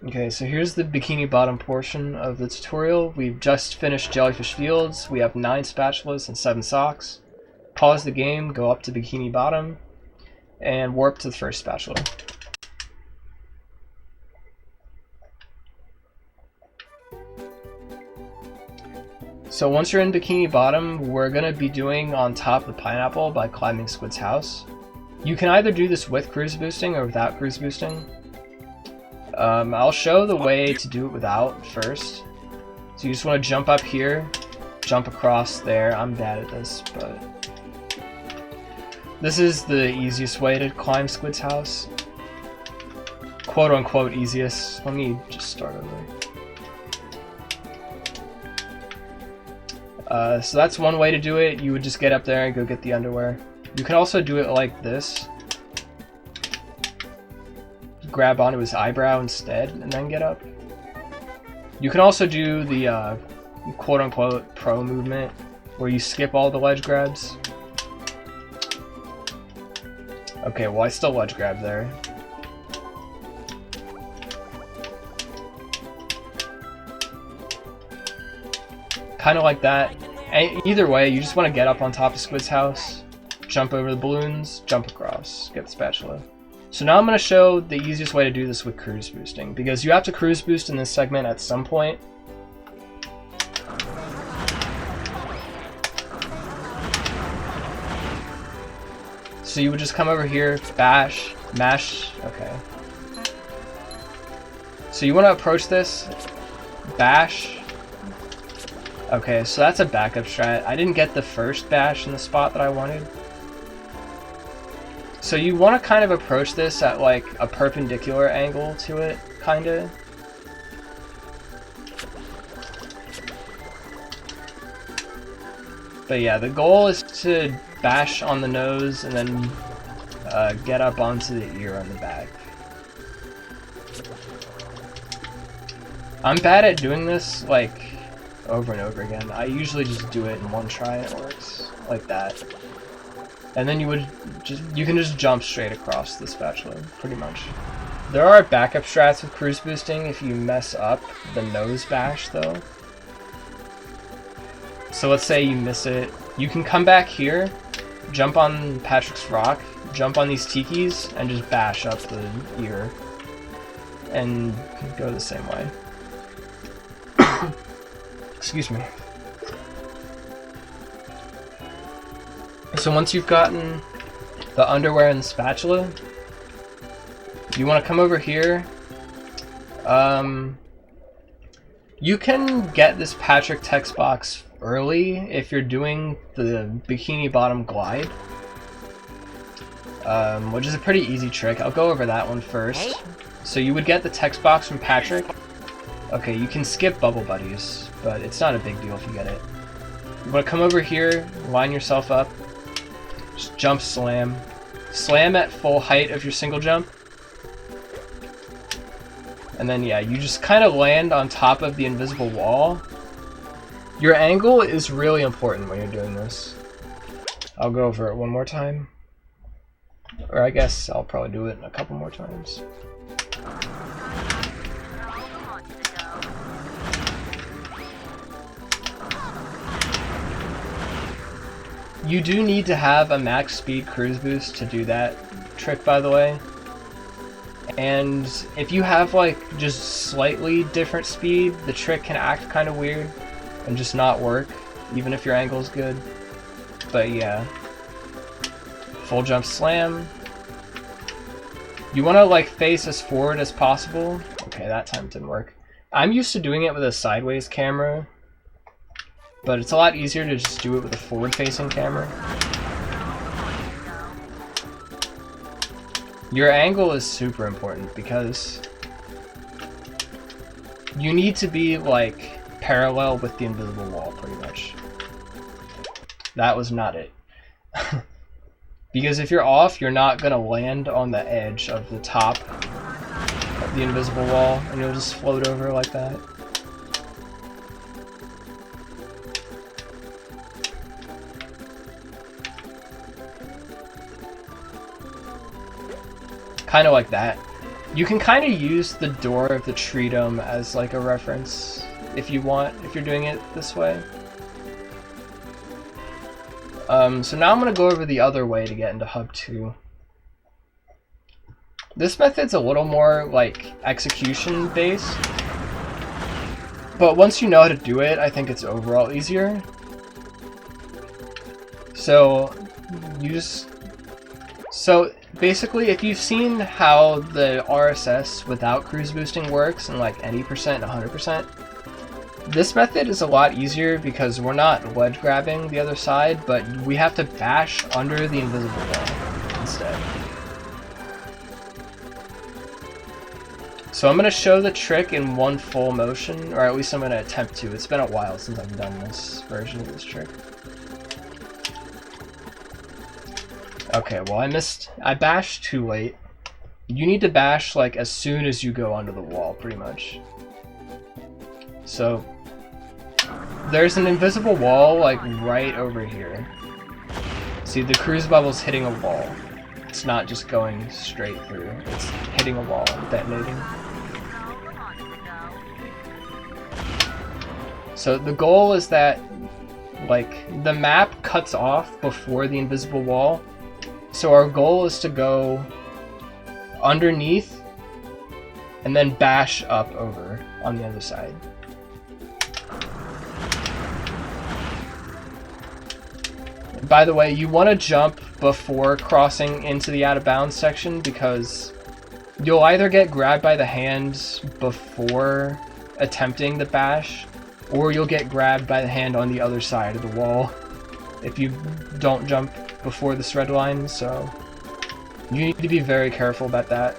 Okay, so here's the Bikini Bottom portion of the tutorial. We've just finished Jellyfish Fields. We have 9 spatulas and 7 socks. Pause the game, go up to Bikini Bottom, and warp to the first spatula. So once you're in Bikini Bottom, we're going to be doing on top of the pineapple by climbing Squid's house. You can either do this with cruise boosting or without cruise boosting. I'll show the way to do it without first. So you just want to jump up here, jump across there. I'm bad at this, but this is the easiest way to climb Squid's house. Quote unquote easiest. Let me just start over. So that's one way to do it. You would just get up there and go get the underwear. You can also do it like this. Grab onto his eyebrow instead and then get up. You can also do the quote-unquote pro movement where you skip all the ledge grabs. Okay, well I still ledge grab there. Kind of like that. Either way, you just want to get up on top of Squid's house, jump over the balloons, jump across, get the spatula. So now I'm going to show the easiest way to do this with cruise boosting, because you have to cruise boost in this segment at some point. So you would just come over here, bash, mash, okay. So you want to approach this, bash. Okay, so that's a backup strat. I didn't get the first bash in the spot that I wanted. So you want to kind of approach this at like a perpendicular angle to it, kinda. But yeah, the goal is to bash on the nose and then get up onto the ear on the back. I'm bad at doing this like over and over again. I usually just do it in one try and it works like that. And then you can just jump straight across the spatula, pretty much. There are backup strats with cruise boosting if you mess up the nose bash though. So let's say you miss it. You can come back here, jump on Patrick's rock, jump on these tikis, and just bash up the ear. And go the same way. Excuse me. So once you've gotten the underwear and the spatula, you want to come over here. You can get this Patrick text box early if you're doing the Bikini Bottom glide, which is a pretty easy trick. I'll go over that one first. So you would get the text box from Patrick. Okay, you can skip Bubble Buddies, but it's not a big deal if you get it. You want to come over here, line yourself up, just jump slam. Slam at full height of your single jump. And then yeah, you just kind of land on top of the invisible wall. Your angle is really important when you're doing this. I'll go over it one more time. Or I guess I'll probably do it a couple more times. You do need to have a max speed cruise boost to do that trick, by the way. And if you have like just slightly different speed, the trick can act kind of weird and just not work, even if your angle's good. But yeah. Full jump slam. You want to like face as forward as possible. Okay, that time didn't work. I'm used to doing it with a sideways camera, but it's a lot easier to just do it with a forward-facing camera. Your angle is super important because you need to be like parallel with the invisible wall, pretty much. That was not it. Because if you're off, you're not gonna land on the edge of the top of the invisible wall, and you'll just float over like that. Kind of like that. You can kind of use the door of the tree dome as like a reference if you want, if you're doing it this way. So now I'm going to go over the other way to get into Hub 2. This method's a little more like execution based, but once you know how to do it, I think it's overall easier. So basically, if you've seen how the RSS without cruise boosting works in like any percent, 100%, this method is a lot easier because we're not ledge grabbing the other side, but we have to bash under the invisible wall instead. So I'm going to show the trick in one full motion, or at least I'm going to attempt to. It's been a while since I've done this version of this trick. Okay, well I bashed too late. You need to bash like as soon as you go under the wall, pretty much. So there's an invisible wall like right over here. See, the cruise bubble's hitting a wall. It's not just going straight through. It's hitting a wall and detonating. So the goal is that like the map cuts off before the invisible wall. So our goal is to go underneath and then bash up over on the other side. By the way, you want to jump before crossing into the out of bounds section because you'll either get grabbed by the hand before attempting the bash, or you'll get grabbed by the hand on the other side of the wall if you don't jump before this red line, so you need to be very careful about that.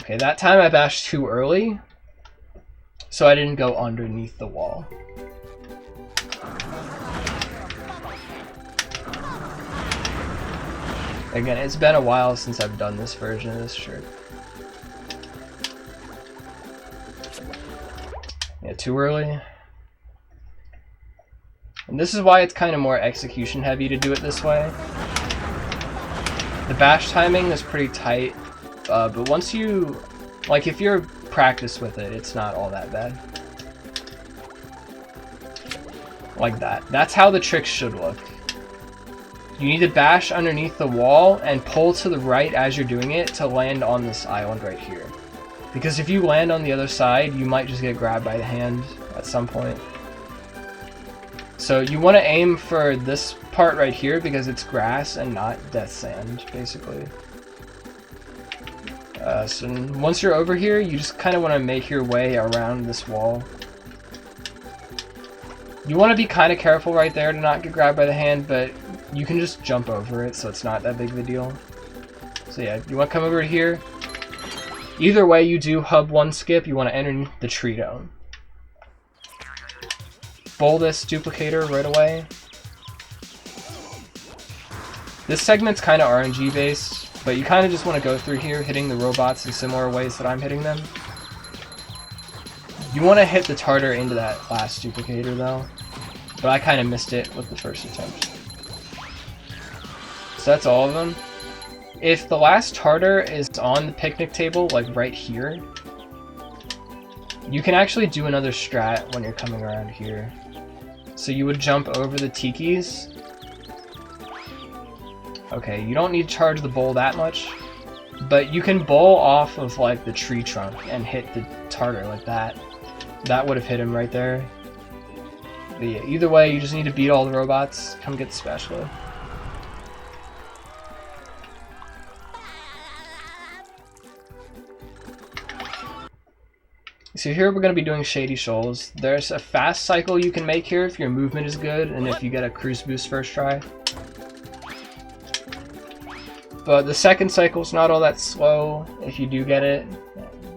Okay, that time I bashed too early, so I didn't go underneath the wall. Again, it's been a while since I've done this version of this trick. Yeah, too early. And this is why it's kind of more execution heavy to do it this way. The bash timing is pretty tight, but once you, like if you're practiced with it, it's not all that bad. Like that. That's how the trick should look. You need to bash underneath the wall and pull to the right as you're doing it to land on this island right here. Because if you land on the other side, you might just get grabbed by the hand at some point. So you want to aim for this part right here because it's grass and not death sand, basically. So once you're over here, you just kind of want to make your way around this wall. You want to be kind of careful right there to not get grabbed by the hand, but you can just jump over it, so it's not that big of a deal. So yeah, you want to come over here. Either way you do hub 1 skip, you want to enter the tree dome. Bowl this duplicator right away. This segment's kind of RNG based, but you kind of just want to go through here hitting the robots in similar ways that I'm hitting them. You want to hit the tartar into that last duplicator though, but I kind of missed it with the first attempt. So that's all of them. If the last tartar is on the picnic table, like right here, you can actually do another strat when you're coming around here. So you would jump over the tikis. Okay, you don't need to charge the bowl that much, but you can bowl off of like the tree trunk and hit the tartar like that. That would have hit him right there. But yeah, either way, you just need to beat all the robots. Come get the spatula. So here we're going to be doing Shady Shoals. There's a fast cycle you can make here if your movement is good and if you get a cruise boost first try. But the second cycle is not all that slow if you do get it.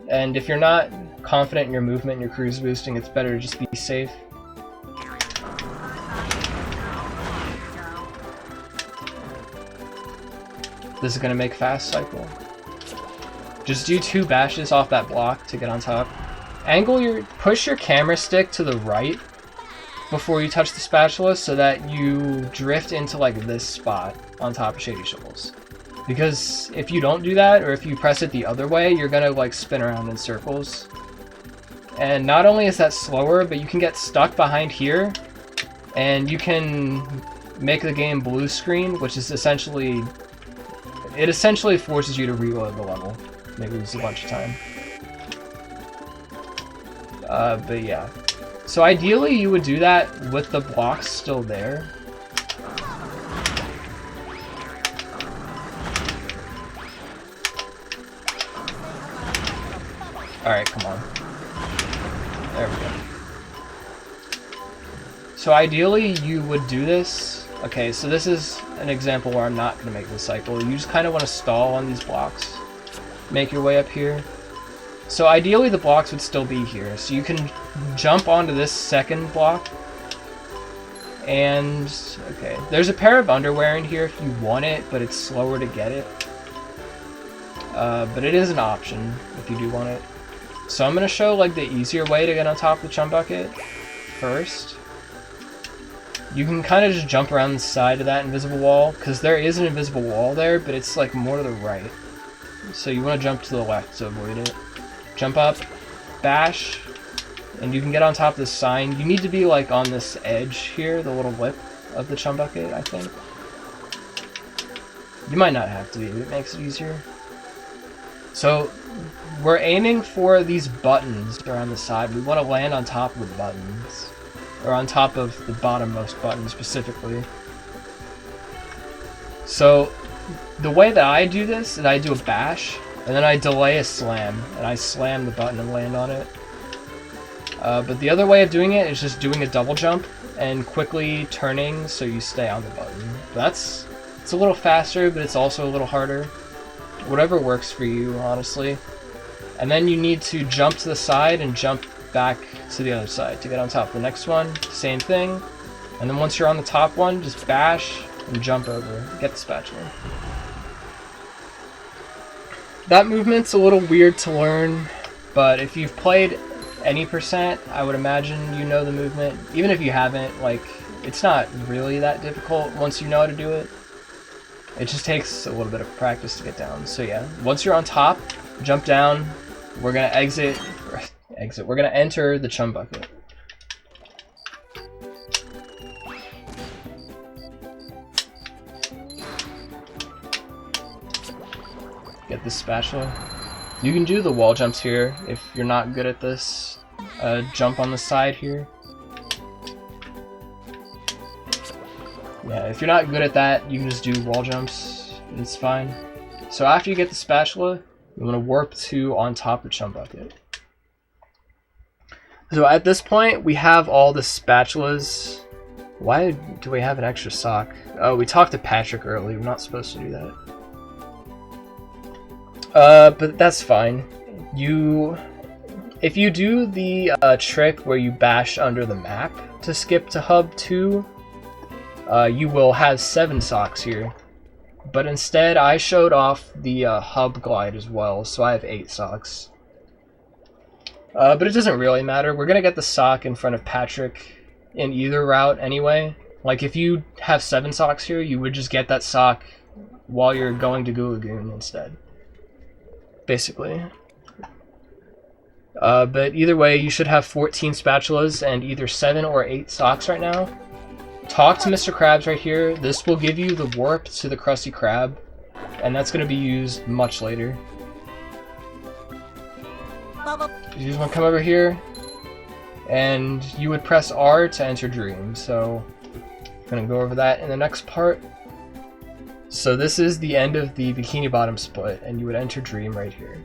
And if you're not confident in your movement and your cruise boosting, it's better to just be safe. This is going to make fast cycle. Just do 2 bashes off that block to get on top. Push your camera stick to the right before you touch the spatula so that you drift into like this spot on top of Shady Shoals. Because if you don't do that, or if you press it the other way, you're gonna like spin around in circles. And not only is that slower, but you can get stuck behind here, and you can make the game blue screen, which is essentially... It essentially forces you to reload the level. Maybe lose a bunch of time. But yeah. So ideally you would do that with the blocks still there. Alright, come on. There we go. So ideally you would do this. Okay, so this is an example where I'm not going to make this cycle. You just kind of want to stall on these blocks. Make your way up here. So ideally the blocks would still be here. So you can jump onto this second block. And, okay, there's a pair of underwear in here if you want it, but it's slower to get it. But it is an option if you do want it. So I'm going to show like the easier way to get on top of the chum bucket first. You can kind of just jump around the side of that invisible wall, because there is an invisible wall there, but it's like more to the right. So you want to jump to the left to avoid it. Jump up, bash, and you can get on top of this sign. You need to be like on this edge here, the little lip of the chum bucket, I think. You might not have to be, it makes it easier. So we're aiming for these buttons around the side. We want to land on top of the buttons. Or on top of the bottommost button specifically. So the way that I do this is I do a bash, and then I delay a slam, and I slam the button and land on it. But the other way of doing it is just doing a double jump and quickly turning so you stay on the button. It's a little faster, but it's also a little harder. Whatever works for you, honestly. And then you need to jump to the side and jump back to the other side to get on top of the next one. Same thing. And then once you're on the top one, just bash and jump over. Get the spatula. That movement's a little weird to learn, but if you've played any percent, I would imagine you know the movement. Even if you haven't, like, it's not really that difficult once you know how to do it. It just takes a little bit of practice to get down. So yeah, once you're on top, jump down. We're gonna we're gonna enter the chum bucket. Get this spatula. You can do the wall jumps here if you're not good at this. Jump on the side here. Yeah, if you're not good at that, you can just do wall jumps. It's fine. So after you get the spatula, you want to warp to on top of the chum bucket. So at this point, we have all the spatulas. Why do we have an extra sock? Oh, we talked to Patrick earlier. We're not supposed to do that. But that's fine. If you do the trick where you bash under the map to skip to hub 2, you will have 7 socks here. But instead, I showed off the hub glide as well, so I have 8 socks. But it doesn't really matter. We're gonna get the sock in front of Patrick in either route anyway. Like if you have 7 socks here, you would just get that sock while you're going to Goo Lagoon instead. Basically. But either way, you should have 14 spatulas and either 7 or 8 socks right now. Talk to Mr. Krabs right here. This will give you the warp to the Krusty Krab, and that's going to be used much later. You just want to come over here, and you would press R to enter Dream. So I'm going to go over that in the next part. So this is the end of the Bikini Bottom split, and you would enter Dream right here.